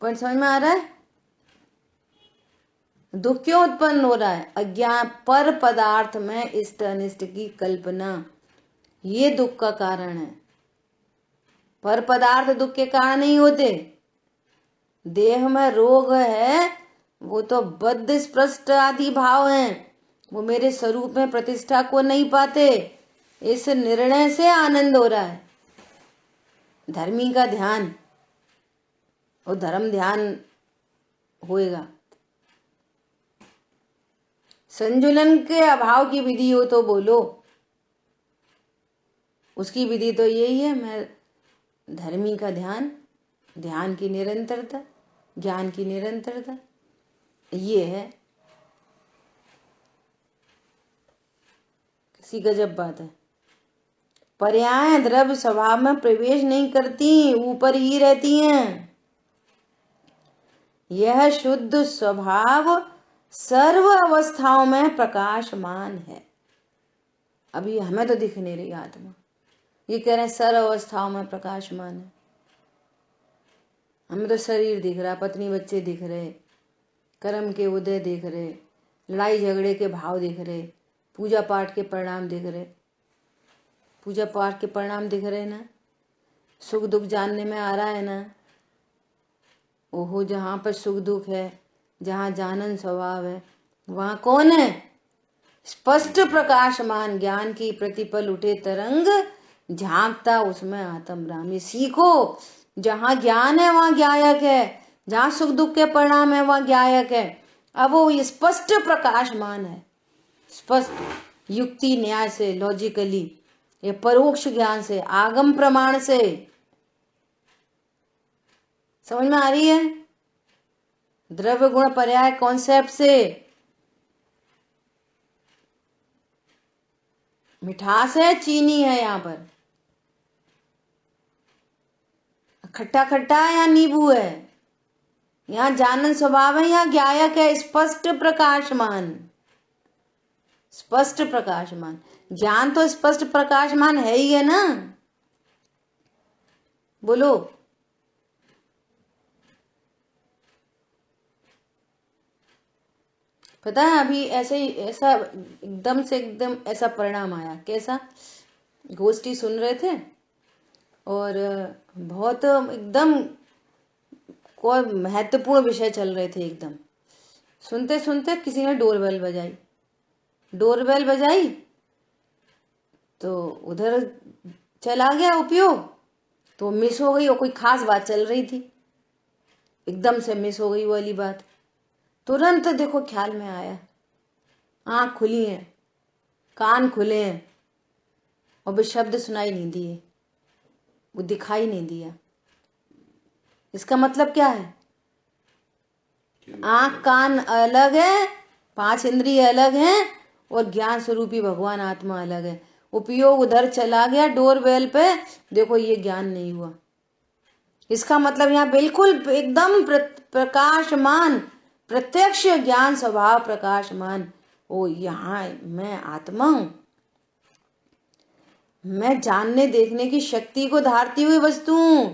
पॉइंट समझ में आ रहा है? दुख क्यों उत्पन्न हो रहा है? अज्ञान, पर पदार्थ में इष्ट अनिष्ट की कल्पना, ये दुख का कारण है। पर पदार्थ दुख के कारण नहीं होते। देह में रोग है, वो तो बद्ध स्पृष्ट आदि भाव हैं, वो मेरे स्वरूप में प्रतिष्ठा को नहीं पाते। इस निर्णय से आनंद हो रहा है। धर्मी का ध्यान, वो धर्म ध्यान होएगा। संजुलन के अभाव की विधि हो तो बोलो। उसकी विधि तो यही है, मैं धर्मी का ध्यान, ध्यान की निरंतरता, ज्ञान की निरंतरता, ये है। किसी गजब बात है। पर्याय द्रव्य स्वभाव में प्रवेश नहीं करती, ऊपर ही रहती हैं। यह शुद्ध स्वभाव सर्व अवस्थाओं में प्रकाशमान है। अभी हमें तो दिख नहीं रही आत्मा, ये कह रहे हैं सर्व अवस्थाओं में प्रकाशमान है। हमें तो शरीर दिख रहा, पत्नी बच्चे दिख रहे, कर्म के उदय दिख रहे, लड़ाई झगड़े के भाव दिख रहे, पूजा पाठ के परिणाम दिख रहे, पूजा पाठ के परिणाम दिख रहे ना, सुख दुख जानने में आ रहा है ना। ओहो, जहाँ पर सुख दुख है, जहाँ जानन स्वभाव है, वहाँ कौन है? स्पष्ट प्रकाशमान ज्ञान की प्रतिपल उठे तरंग, झांकता उसमें आत्म राम। ये सीखो, जहाँ ज्ञान है वहाँ ज्ञायक है, जहाँ सुख दुख के परिणाम है वहाँ ज्ञायक है। अब वो स्पष्ट प्रकाशमान है, स्पष्ट युक्ति न्याय से, लॉजिकली, ये परोक्ष ज्ञान से, आगम प्रमाण से समझ में आ रही है। द्रव्य गुण पर्याय कॉन्सेप्ट से। मिठास है, चीनी है, यहाँ पर खट्टा खट्टा है या नींबू है, यहाँ जानन स्वभाव है, यहाँ ज्ञायक है, स्पष्ट प्रकाशमान, स्पष्ट प्रकाशमान। ज्ञान तो स्पष्ट प्रकाशमान है ही है ना, बोलो। पता है अभी ऐसे ही, ऐसा एकदम से एकदम ऐसा परिणाम आया। कैसा? गोष्ठी सुन रहे थे और बहुत एकदम कोई महत्वपूर्ण विषय चल रहे थे। एकदम सुनते सुनते किसी ने डोरबेल बजाई, डोरबेल बजाई तो उधर चला गया उपयोग, तो मिस हो गई। और कोई खास बात चल रही थी, एकदम से मिस हो गई वो वाली बात। तुरंत देखो ख्याल में आया, आँख खुली है, कान खुले हैं, और भी शब्द सुनाई नहीं दिए, वो दिखाई नहीं दिया। इसका मतलब क्या है? आँख कान अलग है, 5 इंद्रिय अलग हैं, और ज्ञान स्वरूपी भगवान आत्मा अलग है। उपयोग उधर चला गया डोरबेल पे, देखो ये ज्ञान नहीं हुआ। इसका मतलब यहाँ बिल्कुल एकदम प्रकाशमान, प्रत्यक्ष ज्ञान स्वभाव प्रकाशमान। ओ, यहाँ मैं आत्मा हूं, मैं जानने देखने की शक्ति को धारती हुई वस्तु हूं।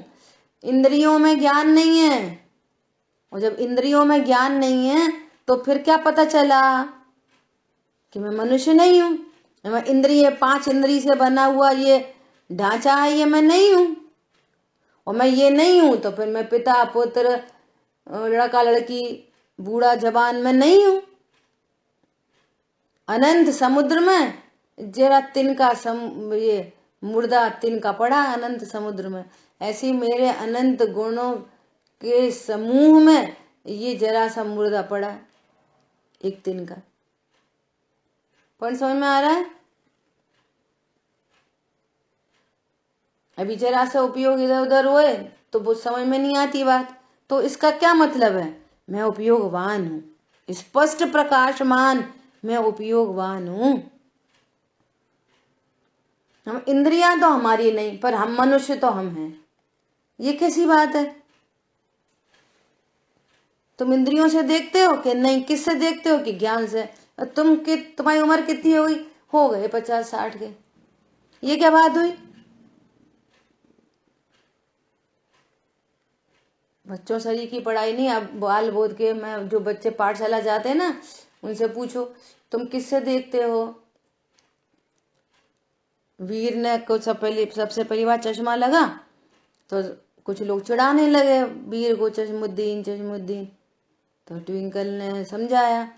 इंद्रियों में ज्ञान नहीं है, और जब इंद्रियों में ज्ञान नहीं है तो फिर क्या पता चला कि मैं मनुष्य नहीं हूं। मैं इंद्रिय, 5 इंद्रिय से बना हुआ ये ढांचा है, ये मैं नहीं हूं। और मैं ये नहीं हूं तो फिर मैं पिता पुत्र, लड़का लड़की, बूढ़ा जवान, मैं नहीं हूं। अनंत समुद्र में जरा तिनका ये मुर्दा तिनका पड़ा अनंत समुद्र में, ऐसे मेरे अनंत गुणों के समूह में ये जरा सा मुर्दा पड़ा, एक तिनका। पॉइंट समझ में आ रहा है? अभी जरा सा उपयोग इधर उधर हुए तो वो समझ में नहीं आती बात। तो इसका क्या मतलब है? मैं उपयोगवान हूं, स्पष्ट प्रकाशमान, मैं उपयोगवान हूं। हम इंद्रियां तो हमारी नहीं, पर हम मनुष्य तो हम हैं। ये कैसी बात है? तुम इंद्रियों से देखते हो कि नहीं? किससे देखते हो? कि ज्ञान से। तुम्हारी उम्र कितनी हो गई? हो गए 50-60 के। ये क्या बात हुई? बच्चों शरीर की पढ़ाई नहीं, अब बाल बोध के मैं जो बच्चे पाठशाला जाते हैं ना, उनसे पूछो तुम किससे देखते हो। वीर ने को सबसे पहली बार चश्मा लगा तो कुछ लोग चिढ़ाने लगे वीर को, चश्मुद्दीन चश्मुद्दीन। तो ट्विंकल ने समझाया,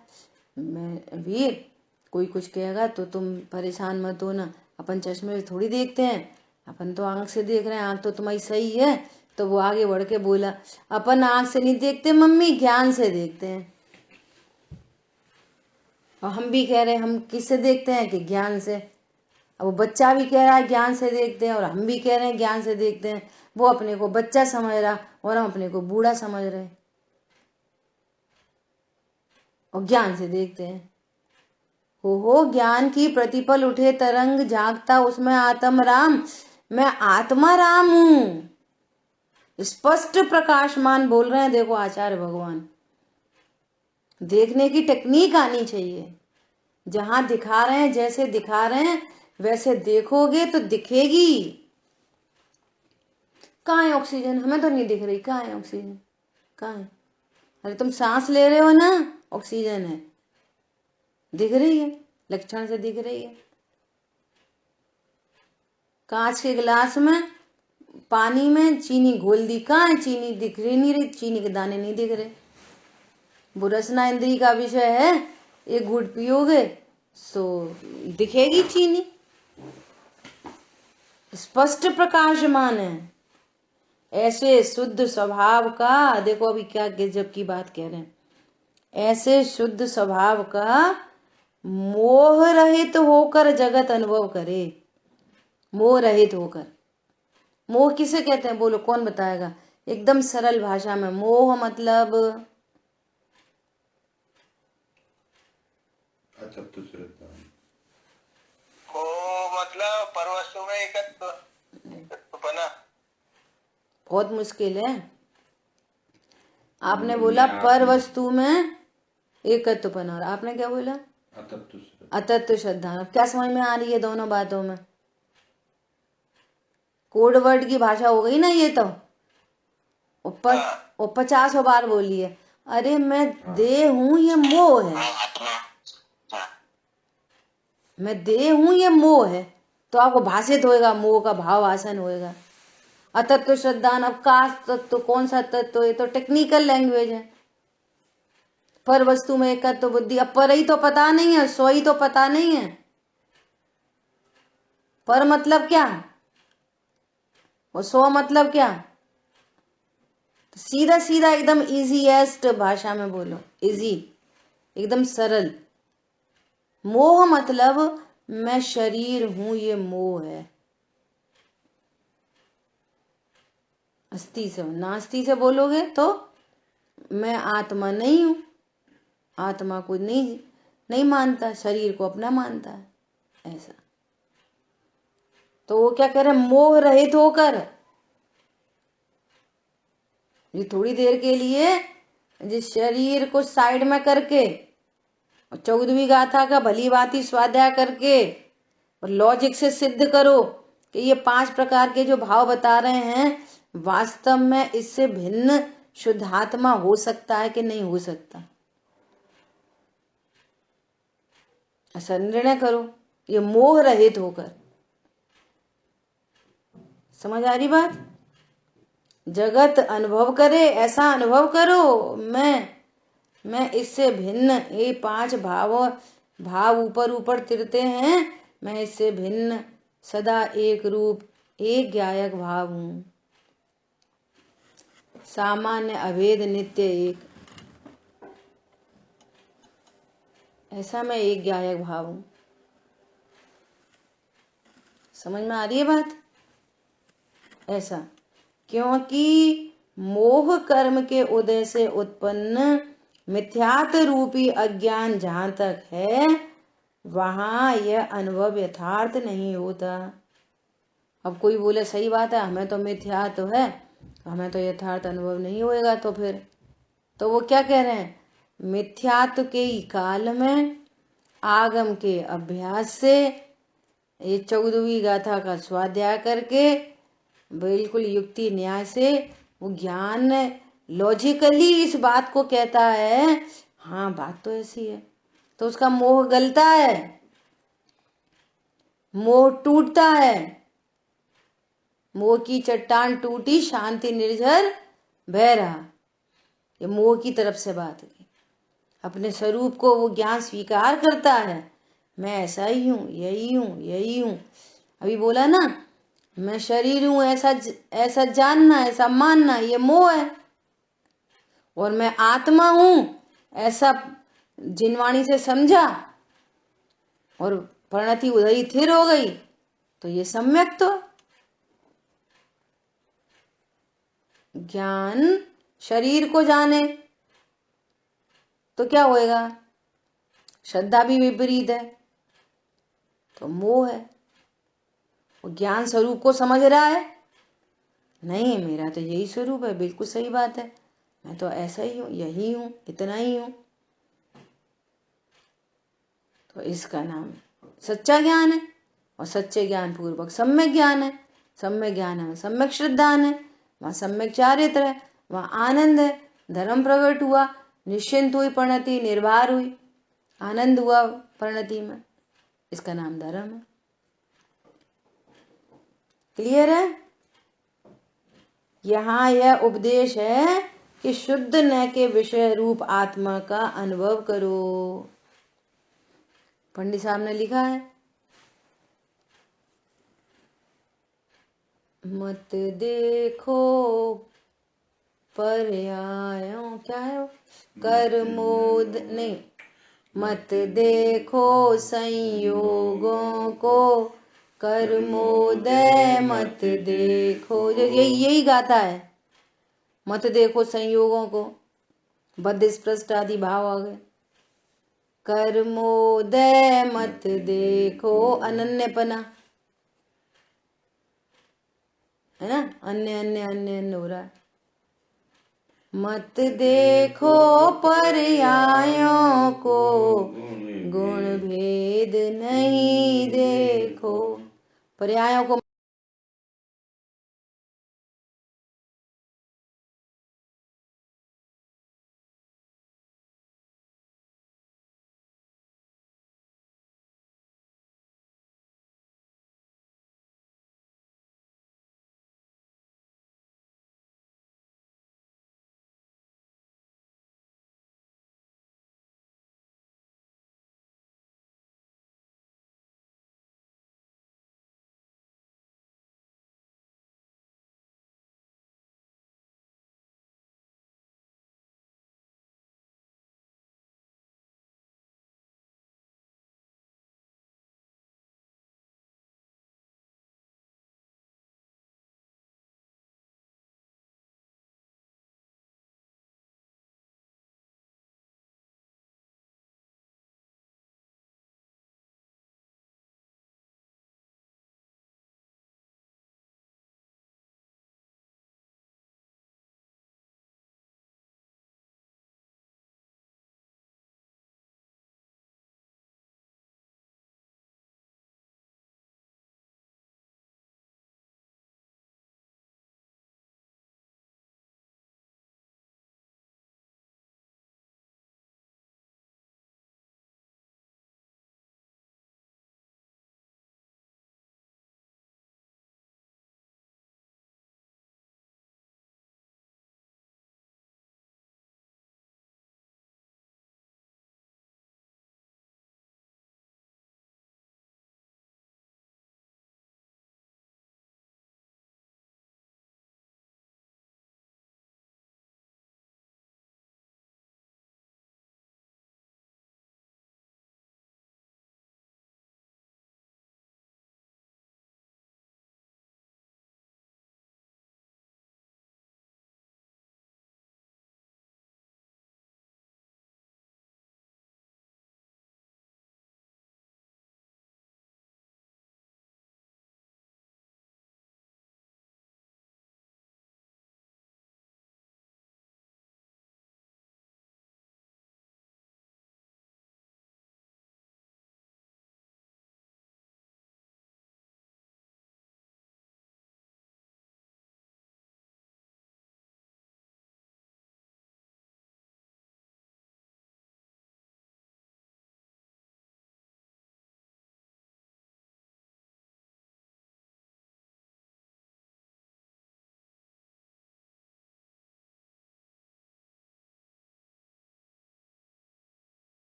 मैं वीर कोई कुछ कहेगा तो तुम परेशान मत हो ना, अपन चश्मे से थोड़ी देखते हैं, अपन तो आंख से देख रहे हैं, आंख तो तुम्हारी सही है। तो वो आगे बढ़ के बोला, अपन आंख से नहीं देखते मम्मी, ज्ञान से देखते हैं। और हम भी कह रहे हैं हम किससे देखते हैं कि ज्ञान से। अब वो बच्चा भी कह रहा है ज्ञान से देखते हैं, और हम भी कह रहे हैं ज्ञान से देखते हैं। वो अपने को बच्चा समझ रहा और हम अपने को बूढ़ा समझ रहे हैं, और ज्ञान से देखते हैं। हो ज्ञान की प्रतिपल उठे तरंग, जागता उसमें आत्म राम, मैं आत्मा राम हूं। स्पष्ट प्रकाशमान बोल रहे हैं, देखो आचार्य भगवान। देखने की टेक्निक आनी चाहिए, जहां दिखा रहे हैं जैसे दिखा रहे हैं वैसे देखोगे तो दिखेगी। कहाँ है ऑक्सीजन, हमें तो नहीं दिख रही, कहाँ है ऑक्सीजन, कहाँ है। अरे तुम सांस ले रहे हो ना, ऑक्सीजन है, दिख रही है, लक्षण से दिख रही है। कांच के गिलास में पानी में चीनी घोल दी, कहाँ है चीनी, दिख रही नहीं रही, चीनी के दाने नहीं दिख रहे। वो रसना इंद्री का विषय है, एक घूंट पियोगे सो दिखेगी चीनी, स्पष्ट प्रकाशमान है। ऐसे शुद्ध स्वभाव का, देखो अभी क्या गजब की बात कह रहे हैं, ऐसे शुद्ध स्वभाव का मोह रहित होकर जगत अनुभव करे। मोह रहित होकर, मोह किसे कहते हैं बोलो, कौन बताएगा एकदम सरल भाषा में। मोह मतलब पर वस्तु में एकत्वपना। बहुत मुश्किल है। आपने बोला पर वस्तु में एकत्वपना, और आपने क्या बोला, अतत्व श्रद्धा। क्या समझ में आ रही है दोनों बातों में, कोड वर्ड की भाषा हो गई ना ये तो। ऊपर 50 बार बोली है, अरे मैं देह हूं ये मोह है, मैं देह हूं ये मोह है, तो आपको भाषित होएगा, मोह का भाव आसन होएगा। अतत्व श्रद्धान, अब का तत्व कौन सा तत्व, ये तो टेक्निकल लैंग्वेज है। पर वस्तु में एकत्व बुद्धि, अब पर ही तो पता नहीं है, सो ही तो पता नहीं है। पर मतलब क्या और सो मतलब क्या, तो सीधा सीधा एकदम इजीएस्ट भाषा में बोलो, इजी एकदम सरल। मोह मतलब मैं शरीर हूं ये मोह है। अस्ति से नास्ति से बोलोगे तो मैं आत्मा नहीं हूं, आत्मा को नहीं मानता, शरीर को अपना मानता है, ऐसा। तो वो क्या कह रहे हैं, मोह रहित होकर, ये थोड़ी देर के लिए जिस शरीर को साइड में करके, 14वीं गाथा का भली भांति स्वाध्याय करके और लॉजिक से सिद्ध करो कि ये 5 प्रकार के जो भाव बता रहे हैं, वास्तव में इससे भिन्न शुद्धात्मा हो सकता है कि नहीं हो सकता, ऐसा निर्णय करो, ये मोह रहित होकर। समझ आ रही बात, जगत अनुभव करे, ऐसा अनुभव करो मैं इससे भिन्न, ये 5 भाव ऊपर ऊपर तिरते हैं, मैं इससे भिन्न सदा एक रूप एक ज्ञायक भाव हूं, सामान्य अभेद नित्य एक, ऐसा मैं एक ज्ञायक भाव हूं। समझ में आ रही है बात, ऐसा। क्योंकि मोह कर्म के उदय से उत्पन्न मिथ्यात रूपी अज्ञान जहां तक है, वहां यह अनुभव यथार्थ नहीं होता। अब कोई बोले सही बात है, हमें तो मिथ्या तो है, हमें तो यथार्थ अनुभव नहीं होएगा, तो फिर तो वो क्या कह रहे हैं, मिथ्यात्व के ही काल में आगम के अभ्यास से ये 14वीं गाथा का स्वाध्याय करके बिल्कुल युक्ति न्याय से वो ज्ञान लॉजिकली इस बात को कहता है, हाँ बात तो ऐसी है, तो उसका मोह गलता है, मोह टूटता है। मोह की चट्टान टूटी, शांति निर्झर बह रहा। ये मोह की तरफ से बात है। अपने स्वरूप को वो ज्ञान स्वीकार करता है, मैं ऐसा ही हूं, यही हूं, यही हूं। अभी बोला ना, मैं शरीर हूं, ऐसा जानना, ऐसा मानना, ये मोह है। और मैं आत्मा हूं, ऐसा जिनवाणी से समझा और परिणति उधर ही थिर हो गई, तो ये सम्यक तो। ज्ञान शरीर को जाने तो क्या होएगा? श्रद्धा भी विपरीत है, तो मोह है। वो ज्ञान स्वरूप को समझ रहा है, नहीं मेरा तो यही स्वरूप है, बिल्कुल सही बात है, मैं तो ऐसा ही हूं, यही हूं, इतना ही हूं। तो इसका नाम सच्चा ज्ञान है। और सच्चे ज्ञान पूर्वक सम्यक ज्ञान है। सम्यक ज्ञान है, सम्यक श्रद्धा है, वहां सम्यक चारित्र है, वहां आनंद है, धर्म प्रकट हुआ, निश्चिंत हुई परिणति, निर्भर हुई, आनंद हुआ परिणति में। इसका नाम धर्म है। क्लियर है? यहाँ यह उपदेश है कि शुद्ध न के विषय रूप आत्मा का अनुभव करो। पंडित साहब ने लिखा है, मत देखो पर्यायों, क्या है वो, कर्मोद नहीं, मत देखो संयोगों को, कर्मोदय मत देखो। यही गाता है, मत देखो संयोगों को, बद्ध स्पृष्ट आदि भाव आ गए। कर्मोदय मत देखो, अनन्यपना है ना, अन्य अन्य अन्य अन्य हो रहा है। मत देखो पर्यायों को, गुण भेद नहीं देखो। पर्यायों को